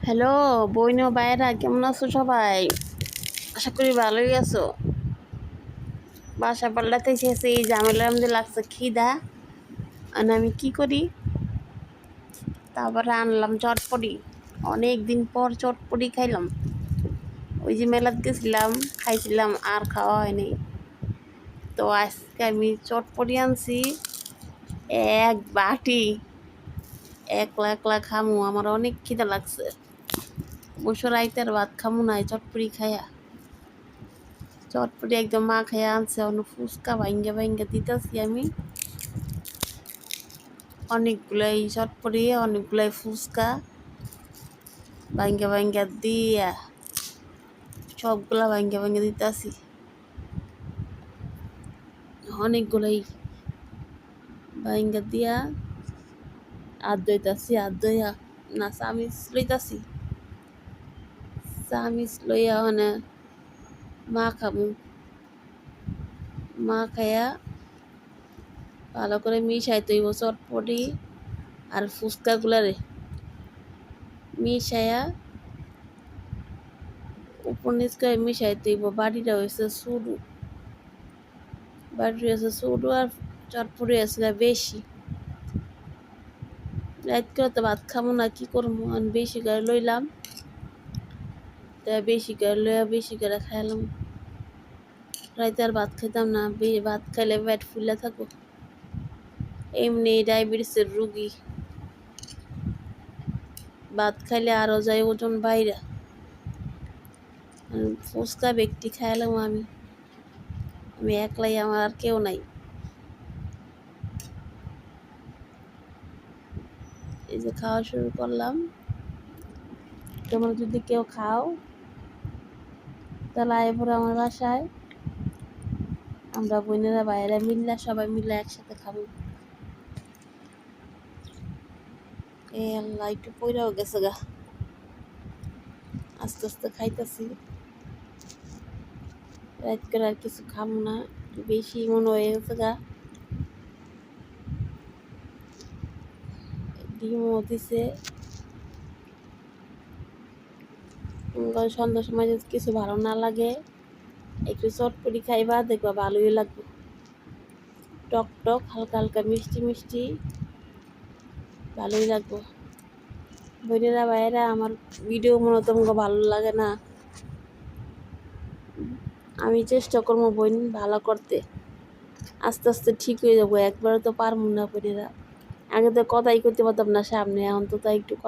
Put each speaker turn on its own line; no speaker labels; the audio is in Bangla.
হ্যালো বইন ও ভাইয়েরা, কেমন আছো সবাই? আশা করি ভালোই আছো। বাসা পাল্টাতে এসেছি, এই ঝামেলার মধ্যে লাগছে খিদা। আর আমি কি করি, তারপরে আনলাম চটপটি। অনেক দিন পর চটপটি খাইলাম। ওই যে মেলাত গেছিলাম, খাইছিলাম, আর খাওয়া হয়নি। তো আজকে আমি চটপটি আনছি এক বাটি। একলা একলা খামু, আমার অনেক খিদা লাগছে। বসে রাইতের ভাত খামু নাই চটপটি খাইয়া। চটপটি একদম মা খাইয়া আনছে, অন্য ফুচকা ভাঙ্গা ভাঙ্গা দিতেছি আমি। অনেকগুলাই চটপটি, অনেকগুলাই ফুচকা ভাঙ্গা ভাঙ্গা দিয়া সবগুলা ভাঙ্গা ভাঙ্গা দিতেছি। অনেকগুলাই ভাঙ্গা দিয়া আর দইতাছি, আর দইয়া না চামিচ লইতাছি। চামিচ লইয়া মানে মা খামু। মা খাইয়া ভালো করে মিশাই তৈব চটপটি আর ফুচকাগুলারে মিশাইয়া উপর নিচ করে মিশাই তৈব। বাড়িটা হয়েছে শুরু, বাড়ি হয়েছে শুরু, আর চটপটি আসলে বেশি। রাত করে তো ভাত খাবো না, কি করবো, আমি বেশি করে লইলাম। তাই বেশি করে লইয়া বেশি করে খাইলাম। রাইতে আর ভাত খাইতাম না, ভাত খাইলে পেট ফুলে থাকো। এমনি ডায়াবেটিসের রুগী, ভাত খাইলে আরো যায় ওজন বাইরা। ফুচকা ব্যক্তি খাইলাম আমি একলাই, আমার আর কেউ নাই। এই যে খাওয়া শুরু করলাম। তোমরা যদি কেউ খাও তাহলে আয় পরে আমার বাসায়, আমরা বোনেরা ভাইয়েরা মিল্লা সবাই মিলে একসাথে খাবো। এই আল্লাহ, একটু পইরাও গেছে গা। আস্তে আস্তে খাইতেছি। রাত করে আর কিছু খাবো না, বেশি মনে হয়ে গেছে গা। ডিমও দিছে। সন্ধ্যার সময় যদি কিছু ভালো না লাগে, একটু চটপটি খাইবা, দেখবা ভালোই লাগবে। টক টক, হালকা হালকা মিষ্টি মিষ্টি, ভালোই লাগবে। বোনেরা ভাইয়েরা, আমার ভিডিও মনে তোমাকে ভালো লাগে না, আমি চেষ্টা করবো বোন ভালো করতে। আস্তে আস্তে ঠিক হয়ে যাবো, একবারে তো পারবো না বোনেরা। আগে তো কথাই করতে পারতাম না সামনে, এখন তো তাই একটু কথা